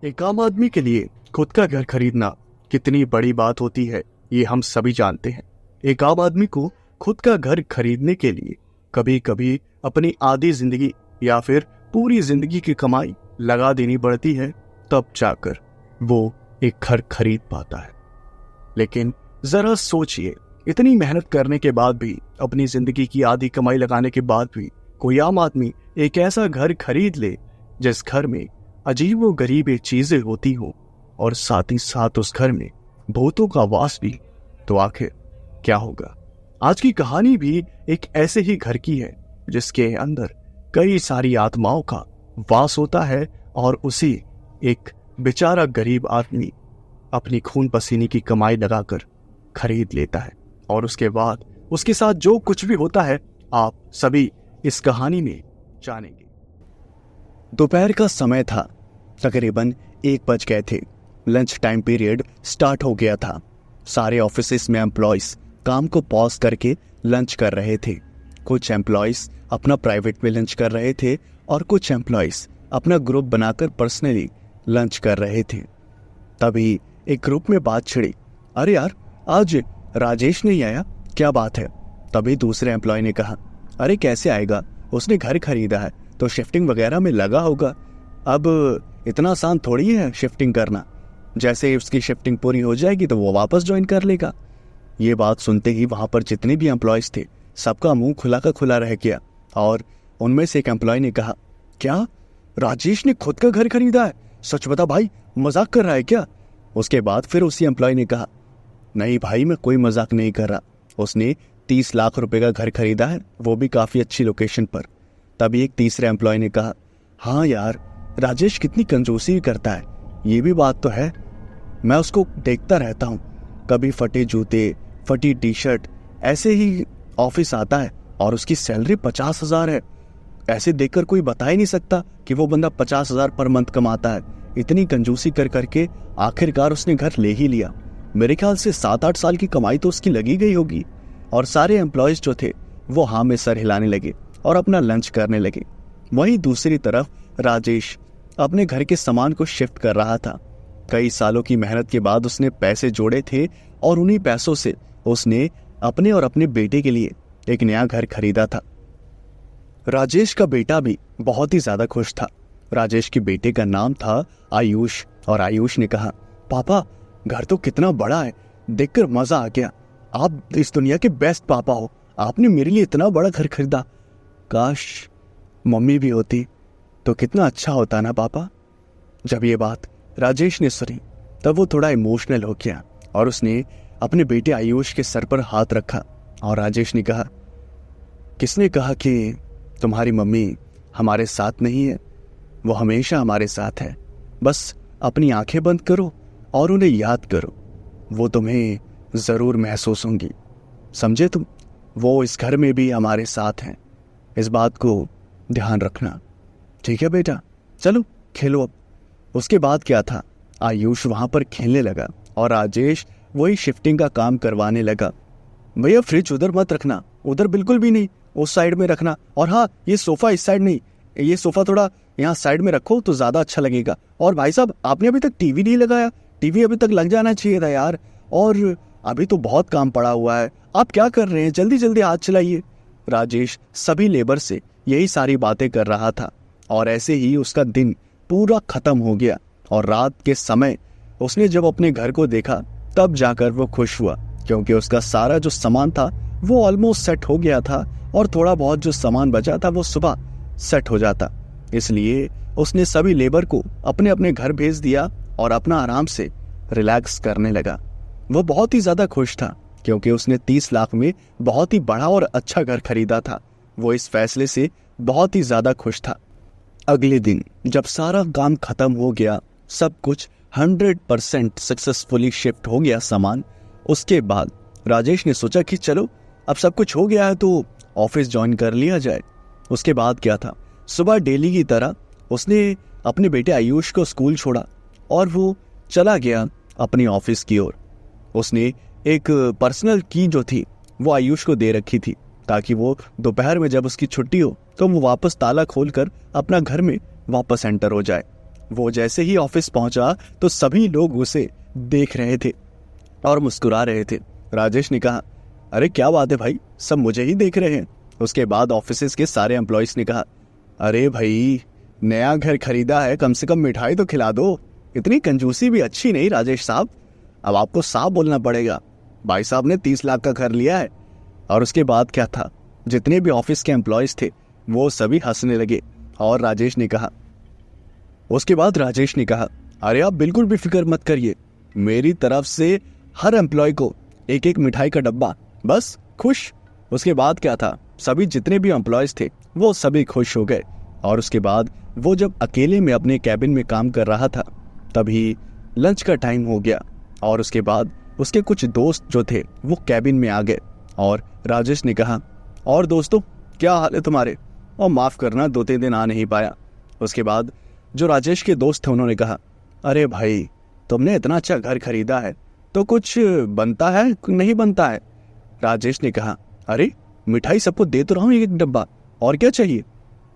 एक आम आदमी के लिए खुद का घर खरीदना कितनी बड़ी बात होती है, ये हम सभी जानते हैं। एक आम आदमी को खुद का घर खरीदने के लिए कभी कभी अपनी आधी जिंदगी या फिर पूरी जिंदगी की कमाई लगा देनी पड़ती है, तब जाकर वो एक घर खरीद पाता है। लेकिन जरा सोचिए, इतनी मेहनत करने के बाद भी, अपनी जिंदगी की आधी कमाई लगाने के बाद भी कोई आम आदमी एक ऐसा घर खरीद ले जिस घर में अजीब व गरीब चीजें होती हो और साथ ही साथ उस घर में भूतों का वास भी, तो आखिर क्या होगा। आज की कहानी भी एक ऐसे ही घर की है जिसके अंदर कई सारी आत्माओं का वास होता है और उसी एक बेचारा गरीब आदमी अपनी खून पसीने की कमाई लगाकर खरीद लेता है और उसके बाद उसके साथ जो कुछ भी होता है आप सभी इस कहानी में जानेंगे। दोपहर का समय था, तकरीबन 1 बज गए थे। लंच टाइम पीरियड स्टार्ट हो गया था। सारे ऑफिसेस में एम्प्लॉयज काम को पॉज करके लंच कर रहे थे। कुछ एम्प्लॉयज अपना प्राइवेट में लंच कर रहे थे और कुछ एम्प्लॉयज अपना ग्रुप बनाकर पर्सनली लंच कर रहे थे। तभी एक ग्रुप में बात छिड़ी, अरे यार, आज राजेश नहीं आया, क्या बात है। तभी दूसरे एम्प्लॉय ने कहा, अरे कैसे आएगा, उसने घर खरीदा है तो शिफ्टिंग वगैरह में लगा होगा। अब इतना आसान थोड़ी है शिफ्टिंग करना, जैसे ही उसकी शिफ्टिंग पूरी हो जाएगी तो वो वापस ज्वाइन कर लेगा। ये बात सुनते ही वहां पर जितने भी एम्प्लॉयज थे सबका मुंह खुला का खुला रह गया और उनमें से एक एम्प्लॉय ने कहा, क्या राजेश ने खुद का घर खरीदा है? सच बता भाई, मजाक कर रहा है क्या? उसके बाद फिर उसी एम्प्लॉय ने कहा, नहीं भाई, मैं कोई मजाक नहीं कर रहा, उसने 30 लाख रुपए का घर खरीदा है, वो भी काफी अच्छी लोकेशन पर। तभी एक तीसरे एम्प्लॉय ने कहा, हाँ यार, राजेश कितनी कंजूसी भी करता है, ये भी बात तो है, मैं उसको देखता रहता हूँ, कभी फटे जूते, फटी टी शर्ट, ऐसे ही ऑफिस आता है और उसकी सैलरी 50,000 है। ऐसे देखकर कोई बता ही नहीं सकता कि वो बंदा 50,000 पर मंथ कमाता है। इतनी कंजूसी कर करके आखिरकार उसने घर ले ही लिया। मेरे ख्याल से 7-8 साल की कमाई तो उसकी लगी गई होगी। और सारे एम्प्लॉयज जो थे वो हाँ में सर हिलाने लगे और अपना लंच करने लगे। वहीं दूसरी तरफ राजेश अपने घर के सामान को शिफ्ट कर रहा था। कई सालों की मेहनत के बाद उसने पैसे जोड़े थे और उन्हीं पैसों से उसने अपने और अपने बेटे के लिए एक नया घर खरीदा था। राजेश का बेटा भी बहुत ही ज्यादा खुश था। राजेश के बेटे का नाम था आयुष और आयुष ने कहा, पापा, घर तो कितना बड़ा है, देखकर मजा आ गया, आप इस दुनिया के बेस्ट पापा हो, आपने मेरे लिए इतना बड़ा घर खरीदा। काश मम्मी भी होती तो कितना अच्छा होता ना पापा। जब ये बात राजेश ने सुनी तब वो थोड़ा इमोशनल हो गया और उसने अपने बेटे आयुष के सर पर हाथ रखा और राजेश ने कहा, किसने कहा कि तुम्हारी मम्मी हमारे साथ नहीं है? वो हमेशा हमारे साथ है। बस अपनी आंखें बंद करो और उन्हें याद करो, वो तुम्हें जरूर महसूस होंगी, समझे तुम? वो इस घर में भी हमारे साथ हैं, इस बात को ध्यान रखना, ठीक है बेटा? चलो खेलो अब। उसके बाद क्या था, आयुष वहां पर खेलने लगा और राजेश वही शिफ्टिंग का काम करवाने लगा। भैया फ्रिज उधर मत रखना, उधर बिल्कुल भी नहीं, उस साइड में रखना, और हाँ, ये सोफा इस साइड नहीं, ये सोफा थोड़ा यहाँ साइड में रखो तो ज्यादा अच्छा लगेगा। और भाई साहब, आपने अभी तक टीवी नहीं लगाया, टीवी अभी तक लग जाना चाहिए था यार, और अभी तो बहुत काम पड़ा हुआ है, आप क्या कर रहे हैं, जल्दी जल्दी हाथ चलाइए। राजेश सभी लेबर से यही सारी बातें कर रहा था और ऐसे ही उसका दिन पूरा खत्म हो गया। और रात के समय उसने जब अपने घर को देखा तब जाकर वो खुश हुआ, क्योंकि उसका सारा जो सामान था वो ऑलमोस्ट सेट हो गया था और थोड़ा बहुत जो सामान बचा था वो सुबह सेट हो जाता। इसलिए उसने सभी लेबर को अपने अपने घर भेज दिया और अपना आराम से रिलैक्स करने लगा। वो बहुत ही ज्यादा खुश था क्योंकि उसने 30 लाख में बहुत ही बड़ा और अच्छा घर खरीदा था। वो इस फैसले से बहुत ही ज्यादा खुश था। अगले दिन जब सारा काम खत्म हो गया, सब कुछ 100% सक्सेसफुली शिफ्ट हो गया सामान, उसके बाद राजेश ने सोचा कि चलो अब सब कुछ हो गया है तो ऑफिस ज्वाइन कर लिया जाए। उसके बाद क्या था, सुबह डेली की तरह उसने अपने बेटे आयुष को स्कूल छोड़ा और वो चला गया अपनी ऑफिस की ओर। उसने एक पर्सनल की जो थी वो आयुष को दे रखी थी ताकि वो दोपहर में जब उसकी छुट्टी हो तो वो वापस ताला खोलकर अपना घर में वापस एंटर हो जाए। वो जैसे ही ऑफिस पहुंचा तो सभी लोग उसे देख रहे थे और मुस्कुरा रहे थे। राजेश ने कहा, अरे क्या बात है भाई, सब मुझे ही देख रहे हैं। उसके बाद ऑफिस के सारे एम्प्लॉयज ने कहा, अरे भाई नया घर खरीदा है, कम से कम मिठाई तो खिला दो। इतनी कंजूसी भी अच्छी नहीं राजेश साहब, अब आपको साफ बोलना पड़ेगा। भाई साहब ने 30 लाख का घर लिया है। और उसके बाद क्या था, जितने भी ऑफिस के एम्प्लॉयज थे वो सभी हंसने लगे। और उसके बाद राजेश ने कहा, अरे आप बिल्कुल भी फिक्र मत करिए, मेरी तरफ से हर एम्प्लॉय को एक एक मिठाई का डब्बा, बस खुश। उसके बाद क्या था, सभी जितने भी एम्प्लॉयज थे वो सभी खुश हो गए। और उसके बाद वो जब अकेले में अपने कैबिन में काम कर रहा था तभी लंच का टाइम हो गया। और उसके बाद उसके कुछ दोस्त जो थे वो कैबिन में आ गए। और राजेश ने कहा, और दोस्तों क्या हाल है तुम्हारे, और माफ़ करना 2-3 दिन आ नहीं पाया। उसके बाद जो राजेश के दोस्त थे उन्होंने कहा, अरे भाई तुमने इतना अच्छा घर खरीदा है तो कुछ बनता है नहीं बनता है। राजेश ने कहा, अरे मिठाई सबको दे तो रहा हूँ एक डब्बा, और क्या चाहिए।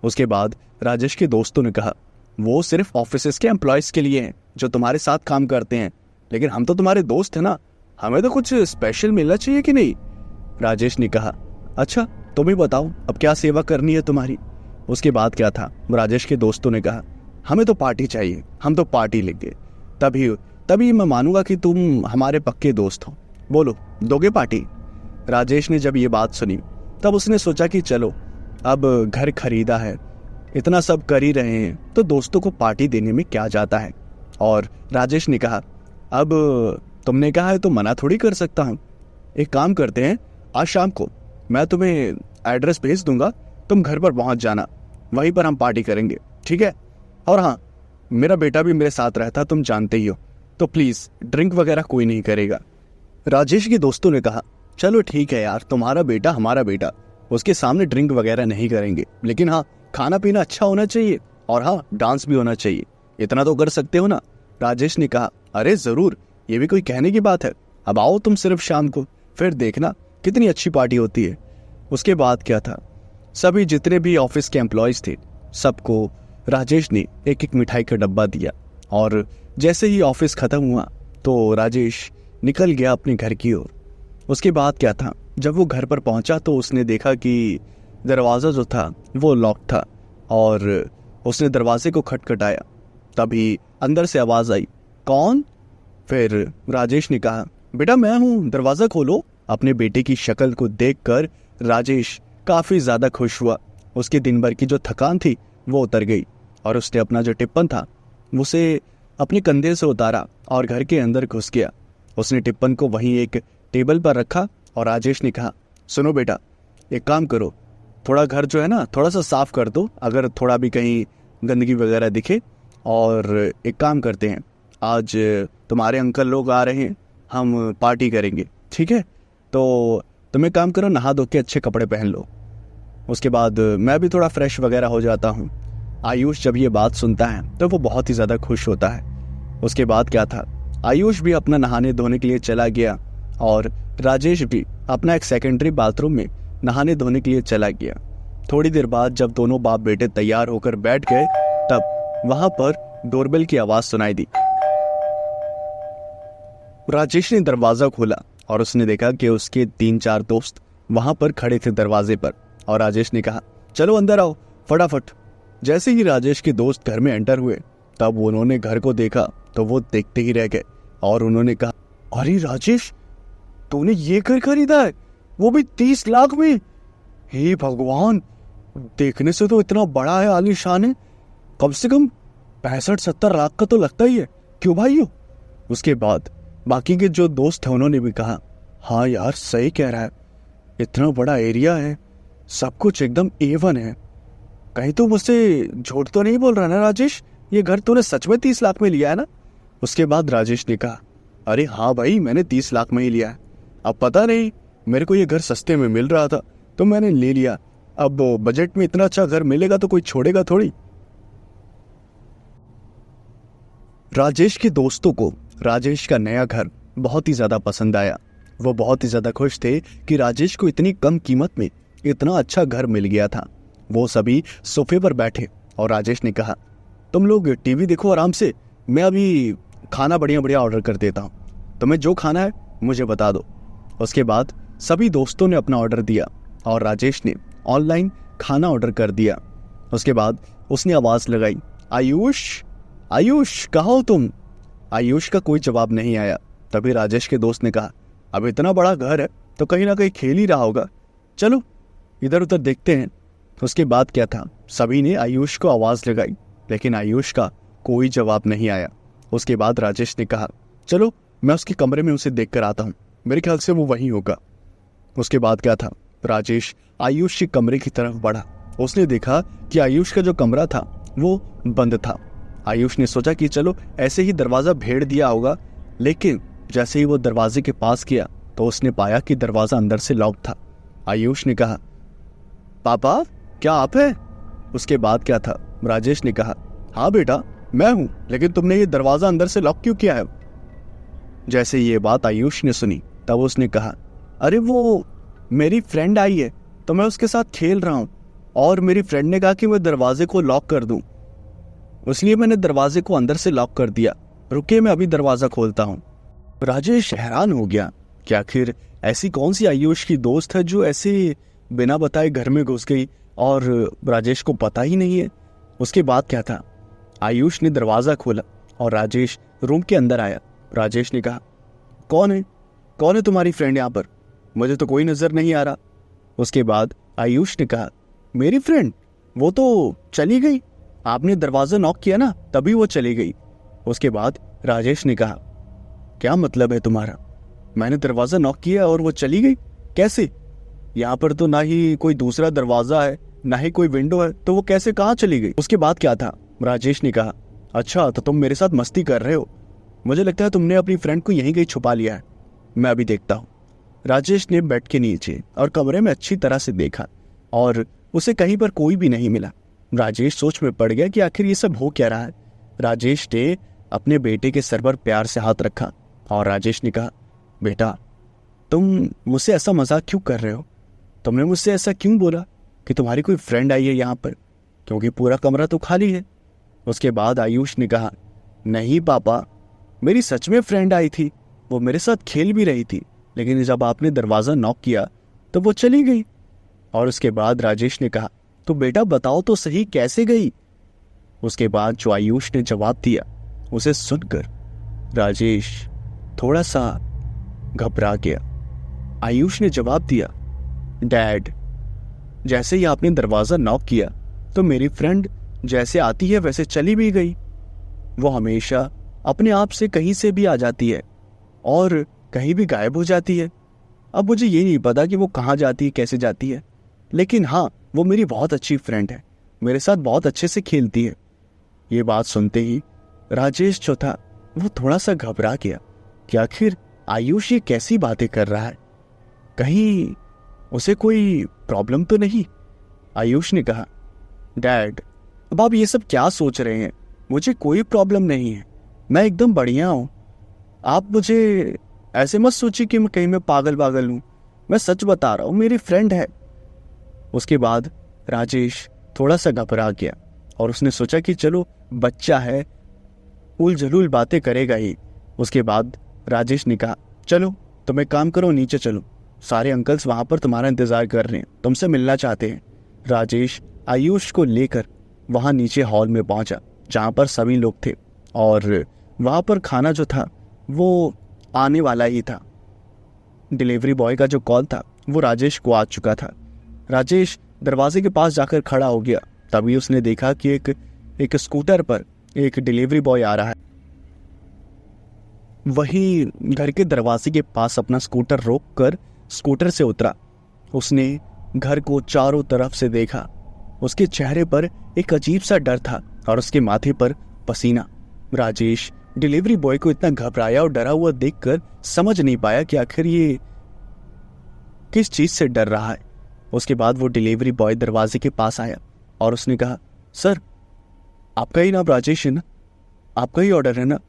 उसके बाद राजेश के दोस्तों ने कहा, वो सिर्फ ऑफिस के एम्प्लॉयज के लिए हैं जो तुम्हारे साथ काम करते हैं, लेकिन हम तो तुम्हारे दोस्त हैं ना, हमें तो कुछ स्पेशल मिलना चाहिए कि नहीं। राजेश ने कहा, अच्छा तुम ही बताओ अब क्या सेवा करनी है तुम्हारी। उसके बाद क्या था, राजेश के दोस्तों ने कहा, हमें तो पार्टी चाहिए, हम तो पार्टी लेंगे, तभी मैं मानूंगा कि तुम हमारे पक्के दोस्त हो। बोलो दोगे पार्टी। राजेश ने जब ये बात सुनी तब उसने सोचा कि चलो अब घर खरीदा है, इतना सब कर ही रहे हैं तो दोस्तों को पार्टी देने में क्या जाता है। और राजेश ने कहा, अब तुमने कहा है तो मना थोड़ी कर सकता हूँ। एक काम करते हैं, आज शाम को मैं तुम्हें एड्रेस भेज दूंगा, तुम घर पर पहुंच जाना, वहीं पर हम पार्टी करेंगे, ठीक है। और हाँ, मेरा बेटा भी मेरे साथ रहता, तुम जानते ही हो, तो प्लीज ड्रिंक वगैरह कोई नहीं करेगा। राजेश के दोस्तों ने कहा, चलो ठीक है यार, तुम्हारा बेटा हमारा बेटा, उसके सामने ड्रिंक वगैरह नहीं करेंगे, लेकिन हाँ खाना पीना अच्छा होना चाहिए, और हाँ डांस भी होना चाहिए, इतना तो कर सकते हो ना। राजेश ने कहा, अरे जरूर, ये भी कोई कहने की बात है, अब आओ तुम सिर्फ शाम को, फिर देखना कितनी अच्छी पार्टी होती है। उसके बाद क्या था, सभी जितने भी ऑफिस के एम्प्लॉयज थे सबको राजेश ने एक एक मिठाई का डब्बा दिया। और जैसे ही ऑफिस खत्म हुआ तो राजेश निकल गया अपने घर की ओर। उसके बाद क्या था, जब वो घर पर पहुंचा तो उसने देखा कि दरवाज़ा जो था वो लॉक था, और उसने दरवाजे को खटखटाया, तभी अंदर से आवाज़ आई, कौन। फिर राजेश ने कहा, बेटा मैं हूँ, दरवाज़ा खोलो। अपने बेटे की शक्ल को देखकर राजेश काफ़ी ज़्यादा खुश हुआ। उसके दिन भर की जो थकान थी वो उतर गई, और उसने अपना जो टिप्पन था उसे अपने कंधे से उतारा और घर के अंदर घुस गया। उसने टिप्पन को वहीं एक टेबल पर रखा और राजेश ने कहा, सुनो बेटा, एक काम करो, थोड़ा घर जो है ना थोड़ा सा साफ कर दो, अगर थोड़ा भी कहीं गंदगी वगैरह दिखे। और एक काम करते हैं, आज तुम्हारे अंकल लोग आ रहे हैं, हम पार्टी करेंगे, ठीक है। तो तुम एक काम करो, नहा धो के अच्छे कपड़े पहन लो, उसके बाद मैं भी थोड़ा फ्रेश वगैरह हो जाता हूँ। आयुष जब ये बात सुनता है तो वो बहुत ही ज़्यादा खुश होता है। उसके बाद क्या था, आयुष भी अपना नहाने धोने के लिए चला गया, और राजेश भी अपना एक सेकेंडरी बाथरूम में नहाने धोने के लिए चला गया। थोड़ी देर बाद जब दोनों बाप बेटे तैयार होकर बैठ गए तब वहां पर डोरबेल की आवाज सुनाई दी। राजेश ने दरवाजा खोला और उसने देखा कि उसके 3-4 दोस्त वहां पर खड़े थे दरवाजे पर, और राजेश ने कहा, चलो अंदर आओ फटाफट। जैसे ही राजेश के दोस्त घर में एंटर हुए तब उन्होंने घर को देखा तो वो देखते ही रह गए, और उन्होंने कहा, अरे राजेश, तूने ये घर खरीदा है, वो भी 30 लाख में। हे भगवान, देखने से तो इतना बड़ा है, आलीशान है, कम से कम 65-70 लाख का तो लगता ही है, क्यों भाइयों। उसके बाद बाकी के जो दोस्त हैं उन्होंने भी कहा, हाँ यार सही कह रहा है, इतना बड़ा एरिया है, सब कुछ एकदम A1 है, कहीं तो मुझसे झूठ तो नहीं बोल रहा ना राजेश, ये घर तूने सच में 30 लाख में लिया है ना। उसके बाद राजेश ने कहा, अरे हाँ भाई, मैंने 30 लाख में ही लिया है, अब पता नहीं मेरे को ये घर सस्ते में मिल रहा था तो मैंने ले लिया, अब बजट में इतना अच्छा घर मिलेगा तो कोई छोड़ेगा थोड़ी। राजेश के दोस्तों को राजेश का नया घर बहुत ही ज्यादा पसंद आया। वो बहुत ही ज्यादा खुश थे कि राजेश को इतनी कम कीमत में इतना अच्छा घर मिल गया था। वो सभी सोफे पर बैठे और राजेश ने कहा, तुम लोग टीवी देखो आराम से, मैं अभी खाना बढ़िया बढ़िया ऑर्डर कर देता हूँ, तुम्हें जो खाना है मुझे बता दो। उसके बाद सभी दोस्तों ने अपना ऑर्डर दिया और राजेश ने ऑनलाइन खाना ऑर्डर कर दिया। उसके बाद उसने आवाज़ लगाई, आयुष, आयुष कहाँ हो तुम? आयुष का कोई जवाब नहीं आया। तभी राजेश के दोस्त ने कहा, अब इतना बड़ा घर है तो कहीं ना कहीं खेल ही रहा होगा, चलो इधर उधर देखते हैं। उसके बाद क्या था, सभी ने आयुष को आवाज़ लगाई लेकिन आयुष का कोई जवाब नहीं आया। उसके बाद राजेश ने कहा, चलो मैं उसके कमरे में उसे देख कर आता हूँ, मेरे ख्याल से वो वहीं होगा। उसके बाद क्या था, राजेश आयुष के कमरे की तरफ बढ़ा। उसने देखा कि आयुष का जो कमरा था वो बंद था। आयुष ने सोचा कि चलो ऐसे ही दरवाज़ा भेड़ दिया होगा, लेकिन जैसे ही वो दरवाजे के पास किया तो उसने पाया कि दरवाज़ा अंदर से लॉक था। आयुष ने कहा, पापा क्या आप हैं? उसके बाद क्या था, राजेश ने कहा, हाँ बेटा मैं हूँ, लेकिन तुमने ये दरवाज़ा अंदर से लॉक क्यों किया है? जैसे ये बात आयुष ने सुनी तब उसने कहा, अरे वो मेरी फ्रेंड आई है तो मैं उसके साथ खेल रहा हूँ और मेरी फ्रेंड ने कहा कि मैं दरवाजे को लॉक कर दूँ, इसलिए मैंने दरवाजे को अंदर से लॉक कर दिया, रुकिए मैं अभी दरवाज़ा खोलता हूँ। राजेश हैरान हो गया कि आखिर ऐसी कौन सी आयुष की दोस्त है जो ऐसे बिना बताए घर में घुस गई और राजेश को पता ही नहीं है। उसके बाद क्या था, आयुष ने दरवाज़ा खोला और राजेश रूम के अंदर आया। राजेश ने कहा, कौन है तुम्हारी फ्रेंड यहाँ पर? मुझे तो कोई नज़र नहीं आ रहा। उसके बाद आयुष ने कहा, मेरी फ्रेंड वो तो चली गई, आपने दरवाज़ा नॉक किया ना तभी वो चली गई। उसके बाद राजेश ने कहा, क्या मतलब है तुम्हारा? मैंने दरवाज़ा नॉक किया और वो चली गई? कैसे? यहाँ पर तो ना ही कोई दूसरा दरवाज़ा है ना ही कोई विंडो है, तो वो कैसे कहाँ चली गई? उसके बाद क्या था, राजेश ने कहा, अच्छा तो तुम मेरे साथ मस्ती कर रहे हो, मुझे लगता है तुमने अपनी फ्रेंड को यहीं कहीं छुपा लिया है, मैं अभी देखता हूँ। राजेश ने बेड के नीचे और कमरे में अच्छी तरह से देखा और उसे कहीं पर कोई भी नहीं मिला। राजेश सोच में पड़ गया कि आखिर ये सब हो क्या रहा है। राजेश ने अपने बेटे के सर पर प्यार से हाथ रखा और राजेश ने कहा, बेटा तुम मुझसे ऐसा मजाक क्यों कर रहे हो? तुमने मुझसे ऐसा क्यों बोला कि तुम्हारी कोई फ्रेंड आई है यहाँ पर, क्योंकि पूरा कमरा तो खाली है। उसके बाद आयुष ने कहा, नहीं पापा, मेरी सच में फ्रेंड आई थी, वो मेरे साथ खेल भी रही थी, लेकिन जब आपने दरवाज़ा नॉक किया तो वो चली गई। और उसके बाद राजेश ने कहा, तो बेटा बताओ तो सही कैसे गई? उसके बाद जो आयुष ने जवाब दिया उसे सुनकर राजेश थोड़ा सा घबरा गया। आयुष ने जवाब दिया, डैड जैसे ही आपने दरवाज़ा नॉक किया तो मेरी फ्रेंड जैसे आती है वैसे चली भी गई। वो हमेशा अपने आप से कहीं से भी आ जाती है और कहीं भी गायब हो जाती है। अब मुझे ये नहीं पता कि वो कहाँ जाती है, कैसे जाती है, लेकिन हाँ वो मेरी बहुत अच्छी फ्रेंड है, मेरे साथ बहुत अच्छे से खेलती है। ये बात सुनते ही राजेश जो था वो थोड़ा सा घबरा गया कि आखिर आयुष ये कैसी बातें कर रहा है, कहीं उसे कोई प्रॉब्लम तो नहीं। आयुष ने कहा, डैड अब आप ये सब क्या सोच रहे हैं, मुझे कोई प्रॉब्लम नहीं है, मैं एकदम बढ़िया हूँ, आप मुझे ऐसे मत सोचिए कि मैं कहीं मैं पागल हूँ, मैं सच बता रहा हूँ, मेरी फ्रेंड है। उसके बाद राजेश थोड़ा सा घबरा गया और उसने सोचा कि चलो बच्चा है, उल जलूल बातें करेगा ही। उसके बाद राजेश ने कहा, चलो तुम एक काम करो, नीचे चलो, सारे अंकल्स वहाँ पर तुम्हारा इंतज़ार कर रहे हैं, तुमसे मिलना चाहते हैं। राजेश आयुष को लेकर वहाँ नीचे हॉल में पहुँचा जहाँ पर सभी लोग थे और वहाँ पर खाना जो था वो आने वाला ही था। डिलीवरी बॉय का जो कॉल था वो राजेश को आ चुका था। राजेश दरवाजे के पास जाकर खड़ा हो गया, तभी उसने देखा कि एक स्कूटर पर एक डिलीवरी बॉय आ रहा है। वही घर के दरवाजे के पास अपना स्कूटर रोककर स्कूटर से उतरा। उसने घर को चारों तरफ से देखा, उसके चेहरे पर एक अजीब सा डर था और उसके माथे पर पसीना। राजेश डिलीवरी बॉय को इतना घबराया और डरा हुआ देखकर समझ नहीं पाया कि आखिर ये किस चीज से डर रहा है। उसके बाद वो डिलीवरी बॉय दरवाजे के पास आया और उसने कहा, सर आपका ही नाम राजेश है ना, आपका ही ऑर्डर है ना?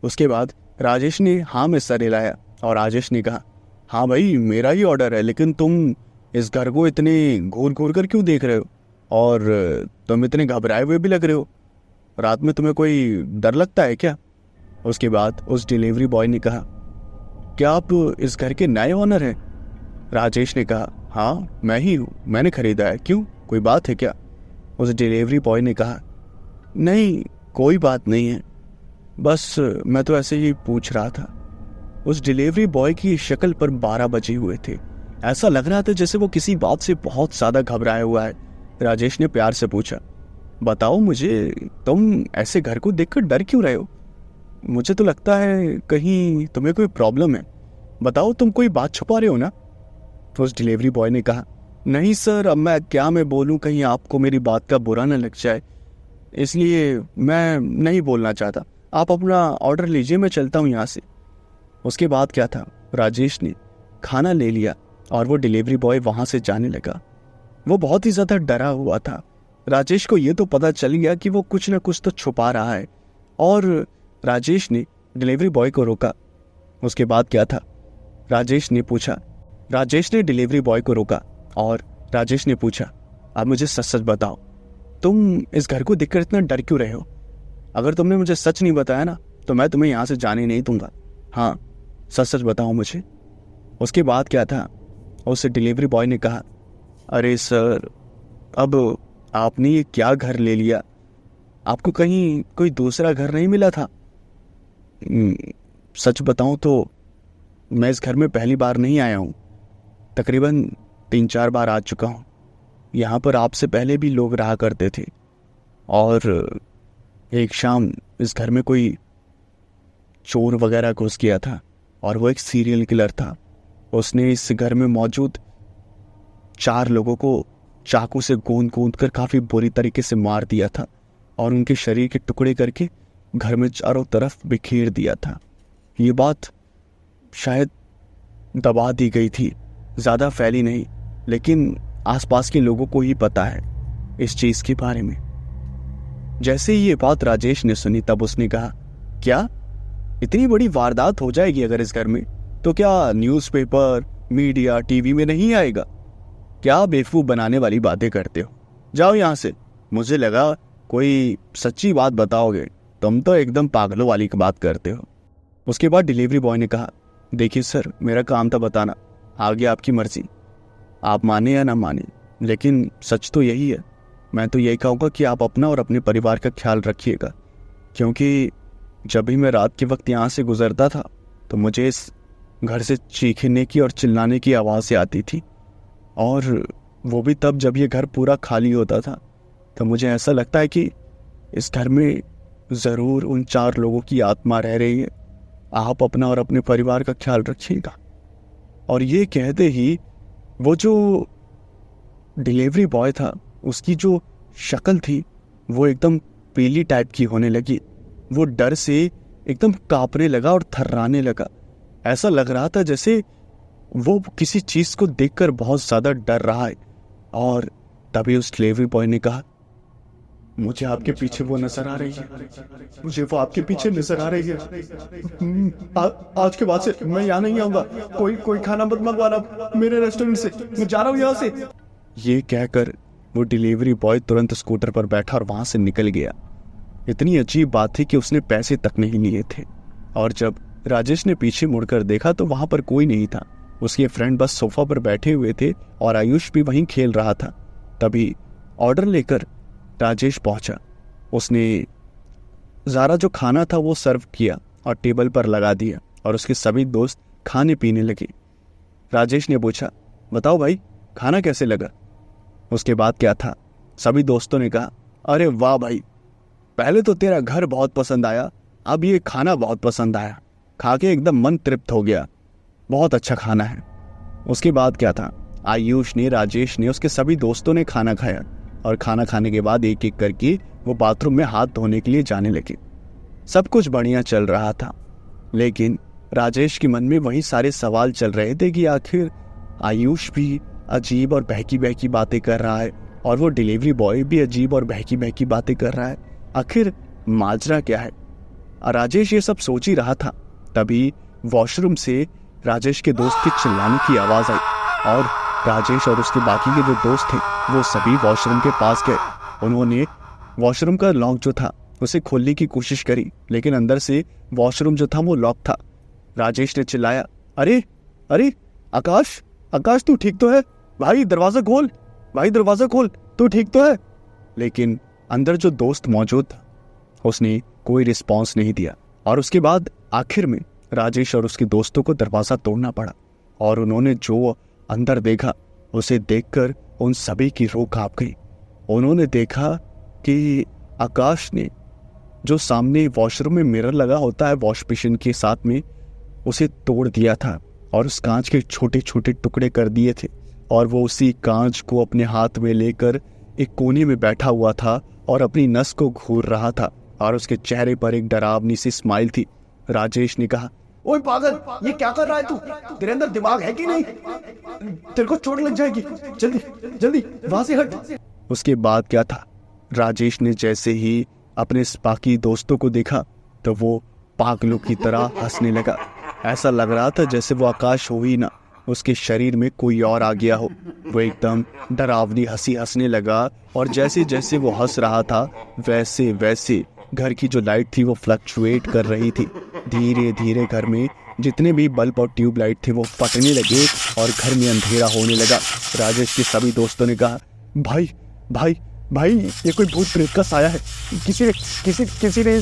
उसके बाद राजेश ने हाँ में सर हिलाया और राजेश ने कहा, हाँ भाई मेरा ही ऑर्डर है, लेकिन तुम इस घर को इतने घूर घूर कर क्यों देख रहे हो और तुम इतने घबराए हुए भी लग रहे हो? रात में तुम्हें कोई डर लगता है क्या? उसके बाद उस डिलीवरी बॉय ने कहा, क्या आप इस घर के नए ओनर हैं? राजेश ने कहा, हाँ मैं ही हूँ, मैंने खरीदा है, क्यों कोई बात है क्या? उस डिलीवरी बॉय ने कहा, नहीं कोई बात नहीं है, बस मैं तो ऐसे ही पूछ रहा था। उस डिलीवरी बॉय की शक्ल पर 12 बजे हुए थे। ऐसा लग रहा था जैसे वो किसी बात से बहुत ज्यादा घबराया हुआ है। राजेश ने प्यार से पूछा, बताओ मुझे, तुम ऐसे घर को देखकर डर क्यों रहे हो? मुझे तो लगता है कहीं तुम्हें कोई प्रॉब्लम है, बताओ तुम कोई बात छुपा रहे हो ना? तो उस डिलीवरी बॉय ने कहा, नहीं सर, अब मैं बोलूं, कहीं आपको मेरी बात का बुरा न लग जाए, इसलिए मैं नहीं बोलना चाहता। आप अपना ऑर्डर लीजिए, मैं चलता हूँ यहाँ से। उसके बाद क्या था, राजेश ने खाना ले लिया और वो डिलीवरी बॉय वहां से जाने लगा। वो बहुत ही ज्यादा डरा हुआ था। राजेश को ये तो पता चल गया कि वो कुछ न कुछ तो छुपा रहा है, और राजेश ने डिलीवरी बॉय को रोका। उसके बाद क्या था, राजेश ने डिलीवरी बॉय को रोका और राजेश ने पूछा, अब मुझे सच सच बताओ, तुम इस घर को देखकर इतना डर क्यों रहे हो? अगर तुमने मुझे सच नहीं बताया ना, तो मैं तुम्हें यहाँ से जाने नहीं दूंगा। हाँ, सच सच बताओ मुझे। उसके बाद क्या था, उस डिलीवरी बॉय ने कहा, अरे सर, अब आपने ये क्या घर ले लिया? आपको कहीं कोई दूसरा घर नहीं मिला था? सच बताऊं तो मैं इस घर में पहली बार नहीं आया हूँ, तकरीबन 3-4 बार आ चुका हूँ। यहाँ पर आपसे पहले भी लोग रहा करते थे, और एक शाम इस घर में कोई चोर वगैरह घुस गया था, और वो एक सीरियल किलर था। उसने इस घर में मौजूद 4 लोगों को चाकू से गूंद कर काफी बुरी तरीके से मार दिया था, और उनके शरीर के टुकड़े करके घर में चारों तरफ बिखेर दिया था। ये बात शायद दबा दी गई थी, ज्यादा फैली नहीं, लेकिन आसपास के लोगों को ही पता है इस चीज के बारे में। जैसे ही ये बात राजेश ने सुनी, तब उसने कहा, क्या इतनी बड़ी वारदात हो जाएगी अगर इस घर में, तो क्या न्यूज़पेपर, मीडिया, टीवी में नहीं आएगा? क्या बेवकूफ बनाने वाली बातें करते हो, जाओ यहाँ से। मुझे लगा कोई सच्ची बात बताओगे, तुम तो एकदम पागलों वाली बात करते हो। उसके बाद डिलीवरी बॉय ने कहा, देखिए सर, मेरा काम था बताना, आगे आपकी मर्जी, आप माने या ना माने, लेकिन सच तो यही है। मैं तो यही कहूँगा कि आप अपना और अपने परिवार का ख्याल रखिएगा, क्योंकि जब भी मैं रात के वक्त यहाँ से गुजरता था तो मुझे इस घर से चीखने की और चिल्लाने की आवाज़ें आती थी, और वो भी तब जब ये घर पूरा खाली होता था। तो मुझे ऐसा लगता है कि इस घर में ज़रूर उन 4 लोगों की आत्मा रह रही है। आप अपना और अपने परिवार का ख्याल रखिएगा। और ये कहते ही वो जो डिलीवरी बॉय था, उसकी जो शक्ल थी वो एकदम पीली टाइप की होने लगी। वो डर से एकदम कांपने लगा और थर्राने लगा। ऐसा लग रहा था जैसे वो किसी चीज को देखकर बहुत ज्यादा डर रहा है। और तभी उस डिलीवरी बॉय ने कहा, मुझे आपके पीछे वो नजर आ रही है, मुझे वो आपके पीछे नजर आ रही है। आज के बाद से मैं यहाँ नहीं आऊंगा, कोई खाना मत मंगवाना मेरे रेस्टोरेंट से, मैं जा रहा हूँ यहाँ से। ये कहकर वो डिलीवरी बॉय तुरंत स्कूटर पर बैठा और वहां से निकल गया। इतनी अजीब बात थी कि उसने पैसे तक नहीं लिए थे, और जब राजेश ने पीछे मुड़कर देखा तो वहां पर कोई नहीं था। उसके फ्रेंड बस सोफा पर बैठे हुए थे और आयुष भी वहीं खेल रहा था। तभी ऑर्डर लेकर राजेश पहुंचा। उसने ज़ारा जो खाना था वो सर्व किया और टेबल पर लगा दिया, और उसके सभी दोस्त खाने पीने लगे। राजेश ने पूछा, बताओ भाई, खाना कैसे लगा? उसके बाद क्या था, सभी दोस्तों ने कहा, अरे वाह भाई, पहले तो तेरा घर बहुत पसंद आया, अब ये खाना बहुत पसंद आया, खा के एकदम मन तृप्त हो गया, बहुत अच्छा खाना है। उसके बाद क्या था, आयुष ने, राजेश ने, उसके सभी दोस्तों ने खाना खाया, और खाना खाने के बाद एक एक करके वो बाथरूम में हाथ धोने के लिए जाने लगे। सब कुछ बढ़िया चल रहा था, लेकिन राजेश के मन में वही सारे सवाल चल रहे थे कि आखिर आयुष भी अजीब और बहकी बहकी बातें कर रहा है, और वो डिलीवरी बॉय भी अजीब और बहकी बहकी बातें कर रहा है, आखिर माजरा क्या है? राजेश ये सब सोच ही रहा था, तभी वॉशरूम से राजेश के दोस्त के चिल्लाने की आवाज आई, और राजेश और उसके बाकी के जो दोस्त थे वो सभी वॉशरूम के पास गए। उन्होंने वॉशरूम का लॉक जो था उसे खोलने की कोशिश करी, लेकिन अंदर से वॉशरूम जो था वो लॉक था। राजेश ने चिल्लाया, अरे अरे आकाश, आकाश तू ठीक तो है? भाई दरवाजा खोल, भाई दरवाजा खोल, तू ठीक तो है? लेकिन अंदर जो दोस्त मौजूद था उसने कोई रिस्पॉन्स नहीं दिया। और उसके बाद आखिर में राजेश और उसके दोस्तों को दरवाजा तोड़ना पड़ा, और उन्होंने जो अंदर देखा उसे देखकर उन सभी की रूह कांप गई। उन्होंने देखा कि आकाश ने जो सामने वॉशरूम में मिरर लगा होता है वॉश बेसिन के साथ में, उसे तोड़ दिया था और उस कांच के छोटे छोटे टुकड़े कर दिए थे, और वो उसी कांच को अपने हाथ में लेकर एक कोने में बैठा हुआ था और अपनी नस को घूर रहा था, और उसके चेहरे पर एक डरावनी सी स्माइल थी। राजेश ने कहा, ओए पागल, ये क्या कर रहा है तू? तेरे अंदर दिमाग है कि नहीं? तेरे को चोट लग जाएगी, जल्दी जल्दी वहां से हट। उसके बाद क्या था, राजेश ने जैसे ही अपने बाकी दोस्तों को देखा तो वो पागलों की तरह हंसने लगा। ऐसा लग रहा था जैसे वो आकाश हो ही ना, उसके शरीर में कोई और आ गया हो। वो एकदम डरावनी हंसी हंसने लगा, और जैसे जैसे वो हंस रहा था वैसे वैसे घर की जो लाइट थी वो फ्लक्चुएट कर रही थी। धीरे धीरे घर में जितने भी बल्ब और ट्यूबलाइट थे वो फटने लगे और घर में अंधेरा होने लगा। राजेश के सभी दोस्तों ने कहा, भाई भाई भाई, ये कोई भूत प्रेत का साया है, किसी ने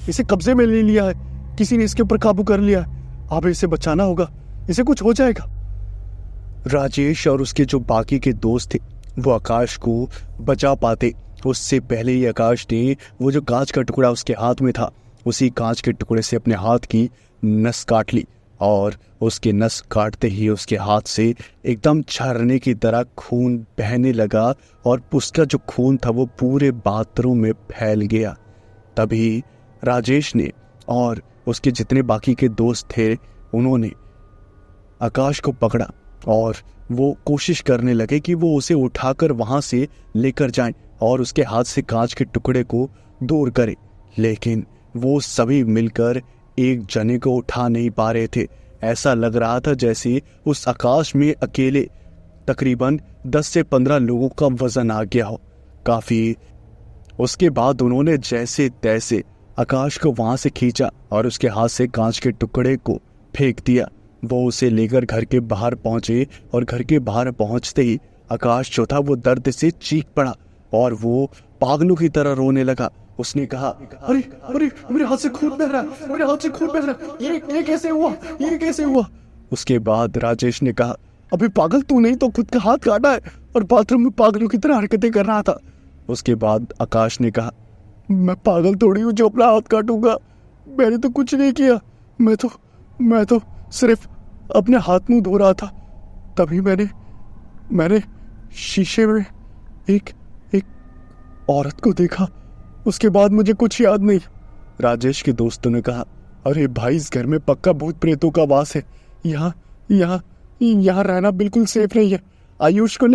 इसे कब्जे में ले लिया है, किसी ने इसके ऊपर काबू कर लिया है, अब इसे बचाना होगा, इसे कुछ हो जाएगा। राजेश और उसके जो बाकी के दोस्त थे वो आकाश को बचा पाते उससे पहले ही आकाश ने वो जो कांच का टुकड़ा उसके हाथ में था, उसी कांच के टुकड़े से अपने हाथ की नस काट ली, और उसके नस काटते ही उसके हाथ से एकदम झरने की तरह खून बहने लगा, और उसका जो खून था वो पूरे बाथरूम में फैल गया। तभी राजेश ने और उसके जितने बाकी के दोस्त थे उन्होंने आकाश को पकड़ा, और वो कोशिश करने लगे कि वो उसे उठाकर वहां से लेकर जाएं और उसके हाथ से कांच के टुकड़े को दूर करें, लेकिन वो सभी मिलकर एक जने को उठा नहीं पा रहे थे। ऐसा लग रहा था जैसे उस आकाश में अकेले तकरीबन 10 से 15 लोगों का वजन आ गया हो काफी। उसके बाद उन्होंने जैसे तैसे आकाश को वहां से खींचा और उसके हाथ से कांच के टुकड़े को फेंक दिया। वो उसे लेकर घर के बाहर पहुंचे, और घर के बाहर पहुंचते ही आकाश जो था वो दर्द से चीख पड़ा और वो पागलों की तरह रोने लगा। उसने कहा, अरे अरे, मेरे हाथ से खून बह रहा है, मेरे हाथ से खून बह रहा है, ये कैसे हुआ, ये कैसे हुआ? उसके बाद राजेश ने कहा, अभी पागल तू नहीं तो खुद का हाथ काटा है और बाथरूम में पागलों की तरह हरकतें कर रहा था। उसके बाद आकाश ने कहा, मैं पागल थोड़ी हूँ जो अपना हाथ काटूंगा, मैंने तो कुछ नहीं किया, मैं तो सिर्फ अपने हाथ मुंह धो रहा था। तभी मैंने शीशे में एक औरत को देखा, उसके बाद मुझे कुछ याद नहीं। राजेश के दोस्तों ने कहा, अरे भाई, इस घर में पक्का भूत प्रेतों का वास है, यहाँ रहना बिल्कुल सेफ नहीं है। आयुष को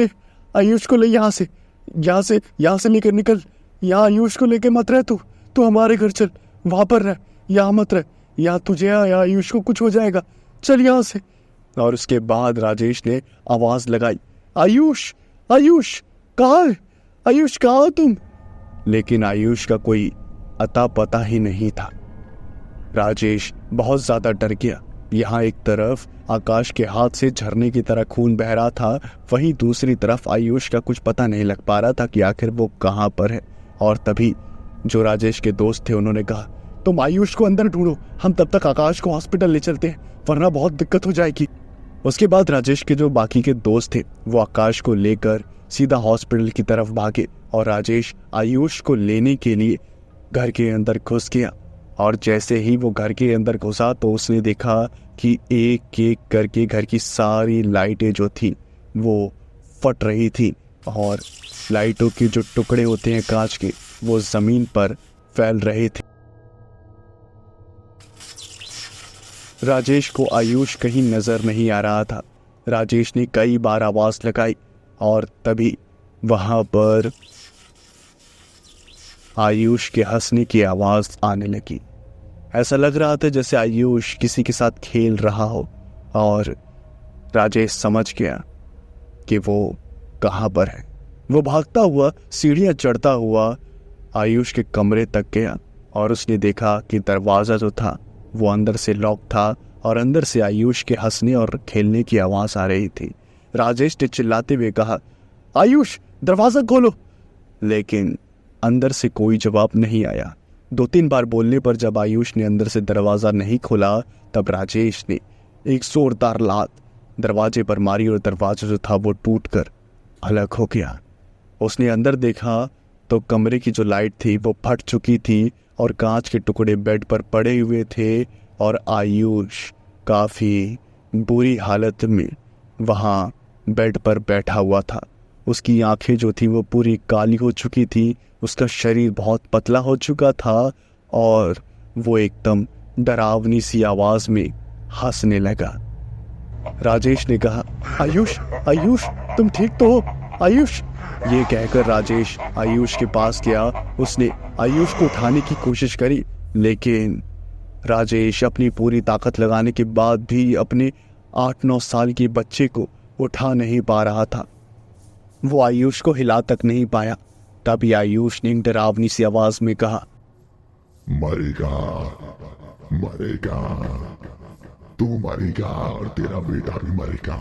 ले यहाँ से लेकर निकल, यहाँ आयुष को लेकर मत रह, तू हमारे घर चल, वहां पर रह, यहाँ मत रह, यहाँ तुझे या आयुष को कुछ हो जाएगा, चल यहाँ से। और उसके बाद राजेश ने आवाज लगाई, आयुष कहाँ है, आयुष कहाँ हो तुम? लेकिन आयुष का कोई अता पता ही नहीं था। राजेश बहुत ज्यादा डर गया। यहाँ एक तरफ आकाश के हाथ से झरने की तरह खून बह रहा था, वहीं दूसरी तरफ आयुष का कुछ पता नहीं लग पा रहा था कि आखिर वो कहाँ पर है। और तभी जो राजेश के दोस्त थे उन्होंने कहा, तुम आयुष को अंदर ढूंढो, हम तब तक आकाश को हॉस्पिटल ले चलते हैं, वरना बहुत दिक्कत हो जाएगी। उसके बाद राजेश के जो बाकी के दोस्त थे वो आकाश को लेकर सीधा हॉस्पिटल की तरफ भागे, और राजेश आयुष को लेने के लिए घर के अंदर घुस गया। और जैसे ही वो घर के अंदर घुसा तो उसने देखा कि एक एक करके घर की सारी लाइटें जो थी वो फट रही थी, और लाइटों के जो टुकड़े होते हैं कांच के वो जमीन पर फैल रहे थे। राजेश को आयुष कहीं नजर नहीं आ रहा था। राजेश ने कई बार आवाज लगाई, और तभी वहां पर आयुष के हंसने की आवाज आने लगी। ऐसा लग रहा था जैसे आयुष किसी के साथ खेल रहा हो, और राजेश समझ गया कि वो कहां पर है। वो भागता हुआ सीढ़ियां चढ़ता हुआ आयुष के कमरे तक गया और उसने देखा कि दरवाज़ा जो था वो अंदर से लॉक था और अंदर से आयुष के हंसने और खेलने की आवाज़ आ रही थी। राजेश ने चिल्लाते हुए कहा, आयुष दरवाज़ा खोलो। लेकिन अंदर से कोई जवाब नहीं आया। 2-3 बार बोलने पर जब आयुष ने अंदर से दरवाज़ा नहीं खोला तब राजेश ने एक जोरदार लात दरवाजे पर मारी और दरवाजा जो था वो टूटकर अलग हो गया। उसने अंदर देखा तो कमरे की जो लाइट थी वो फट चुकी थी और कांच के टुकड़े बेड पर पड़े हुए थे और आयुष काफ़ी बुरी हालत में वहाँ बेड पर बैठा हुआ था। उसकी आंखें जो थी वो पूरी काली हो चुकी थी, उसका शरीर बहुत पतला हो चुका था और वो एकदम डरावनी सी आवाज़ में हंसने लगा। राजेश ने कहा, आयुष आयुष तुम ठीक तो हो आयुष? ये कहकर राजेश आयुष के पास गया। उसने आयुष को उठाने की कोशिश करी लेकिन राजेश अपनी पूरी ताकत लगाने के बाद भी अपने 8-9 साल के बच्चे को उठा नहीं पा रहा था। वो आयुष को हिला तक नहीं पाया। तभी आयुष ने एक डरावनी सी आवाज में कहा, मरेगा मरेगा, तू मरेगा और तेरा बेटा भी मरेगा,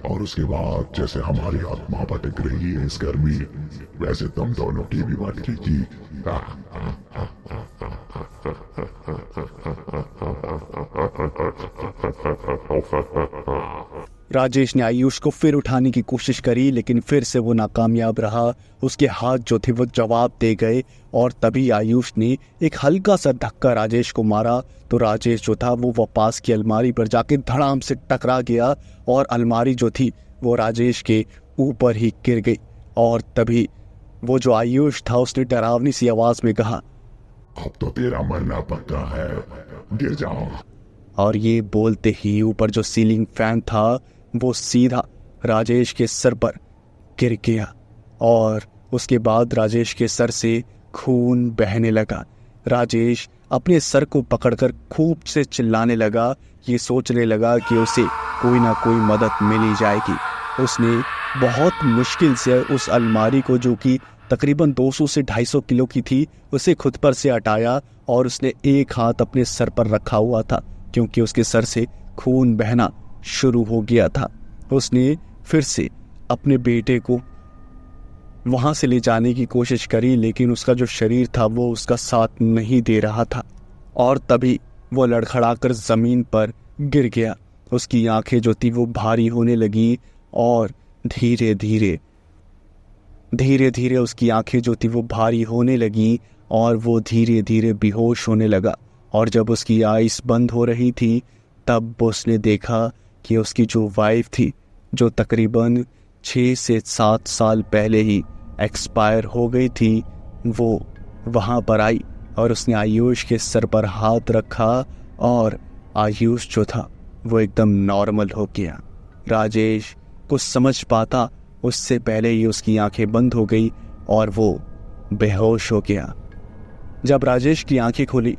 और उसके बाद जैसे हमारी आत्मा भटक रही है इस घर में वैसे तुम दोनों की भी भटकेगी। राजेश ने आयुष को फिर उठाने की कोशिश करी लेकिन फिर से वो नाकामयाब रहा। उसके हाथ जो थे वो जवाब दे गए और तभी आयुष ने एक हल्का सा धक्का राजेश को मारा तो राजेश जो था वो पास की अलमारी पर जाके धड़ाम से टकरा गया और अलमारी जो थी वो राजेश के ऊपर ही गिर गई। और तभी वो जो आयुष था उसने डरावनी सी आवाज में कहा, अब तो तेरा मरना पक्का है, गिर जाओ। और ये बोलते ही ऊपर जो सीलिंग फैन था वो सीधा राजेश के सर पर गिर गया और उसके बाद राजेश के सर से खून बहने लगा। राजेश अपने सर को पकड़कर खूब से चिल्लाने लगा। ये सोचने लगा कि उसे कोई ना कोई मदद मिल ही जाएगी। उसने बहुत मुश्किल से उस अलमारी को जो कि तकरीबन 200 से 250 किलो की थी उसे खुद पर से हटाया और उसने एक हाथ अपने सर पर रखा हुआ था क्योंकि उसके सर से खून बहना शुरू हो गया था। उसने फिर से अपने बेटे को वहां से ले जाने की कोशिश करी लेकिन उसका जो शरीर था वो उसका साथ नहीं दे रहा था और तभी वो लड़खड़ाकर जमीन पर गिर गया। उसकी आंखें जो थी वो भारी होने लगी और धीरे धीरे उसकी आंखें जो थी वो भारी होने लगी और वो धीरे धीरे बेहोश होने लगा। और जब उसकी आइस बंद हो रही थी तब उसने देखा कि उसकी जो वाइफ थी जो तकरीबन 6 से 7 साल पहले ही एक्सपायर हो गई थी वो वहाँ पर आई और उसने आयुष के सर पर हाथ रखा और आयुष जो था वो एकदम नॉर्मल हो गया। राजेश कुछ समझ पाता उससे पहले ही उसकी आंखें बंद हो गई और वो बेहोश हो गया। जब राजेश की आंखें खुली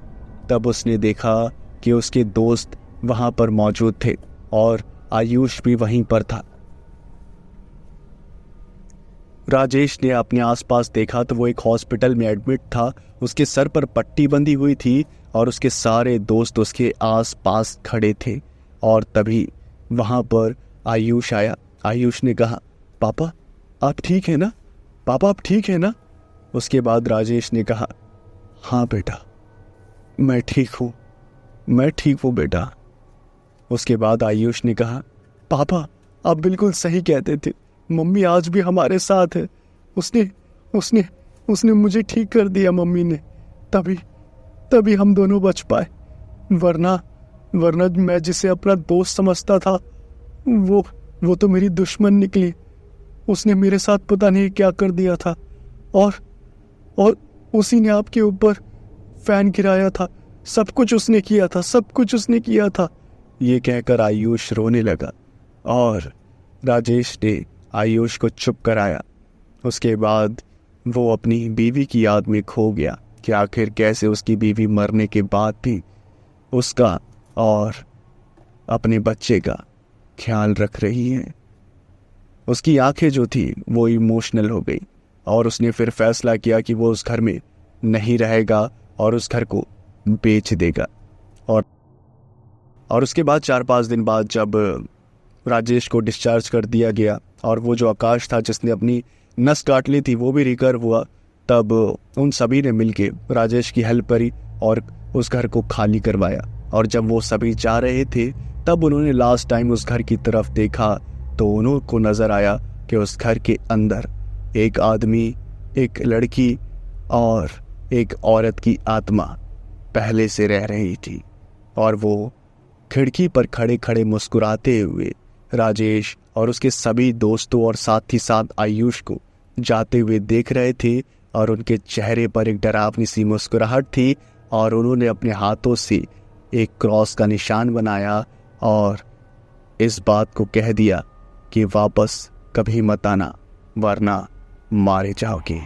तब उसने देखा कि उसके दोस्त वहां पर मौजूद थे और आयुष भी वहीं पर था। राजेश ने अपने आसपास देखा तो वो एक हॉस्पिटल में एडमिट था। उसके सर पर पट्टी बंधी हुई थी और उसके सारे दोस्त उसके आसपास खड़े थे। और तभी वहां पर आयुष आया। आयुष ने कहा, पापा आप ठीक है ना? पापा आप ठीक है ना? उसके बाद राजेश ने कहा, हाँ बेटा मैं ठीक हूँ बेटा। उसके बाद आयुष ने कहा, पापा आप बिल्कुल सही कहते थे, मम्मी आज भी हमारे साथ है। उसने मुझे ठीक कर दिया मम्मी ने, तभी हम दोनों बच पाए, वरना मैं जिसे अपना दोस्त समझता था वो तो मेरी दुश्मन निकली। उसने मेरे साथ पता नहीं क्या कर दिया था और उसी ने आपके ऊपर फैन गिराया था। सब कुछ उसने किया था। ये कहकर आयुष रोने लगा और राजेश ने आयुष को चुप कराया। उसके बाद वो अपनी बीवी की याद में खो गया कि आखिर कैसे उसकी बीवी मरने के बाद भी उसका और अपने बच्चे का ख्याल रख रही है। उसकी आंखें जो थी वो इमोशनल हो गई और उसने फिर फैसला किया कि वो उस घर में नहीं रहेगा और उस घर को बेच देगा। और उसके बाद 4-5 दिन बाद जब राजेश को डिस्चार्ज कर दिया गया और वो जो आकाश था जिसने अपनी नस काट ली थी वो भी रिकवर हुआ, तब उन सभी ने मिलके राजेश की हेल्प करी और उस घर को खाली करवाया। और जब वो सभी जा रहे थे तब उन्होंने लास्ट टाइम उस घर की तरफ देखा तो उनको नजर आया कि उस घर के अंदर एक आदमी, एक लड़की और एक औरत की आत्मा पहले से रह रही थी। और वो खिड़की पर खड़े खड़े मुस्कुराते हुए राजेश और उसके सभी दोस्तों और साथ ही साथ आयुष को जाते हुए देख रहे थे। और उनके चेहरे पर एक डरावनी सी मुस्कुराहट थी और उन्होंने अपने हाथों से एक क्रॉस का निशान बनाया और इस बात को कह दिया कि वापस कभी मत आना वरना मारे जाओगे।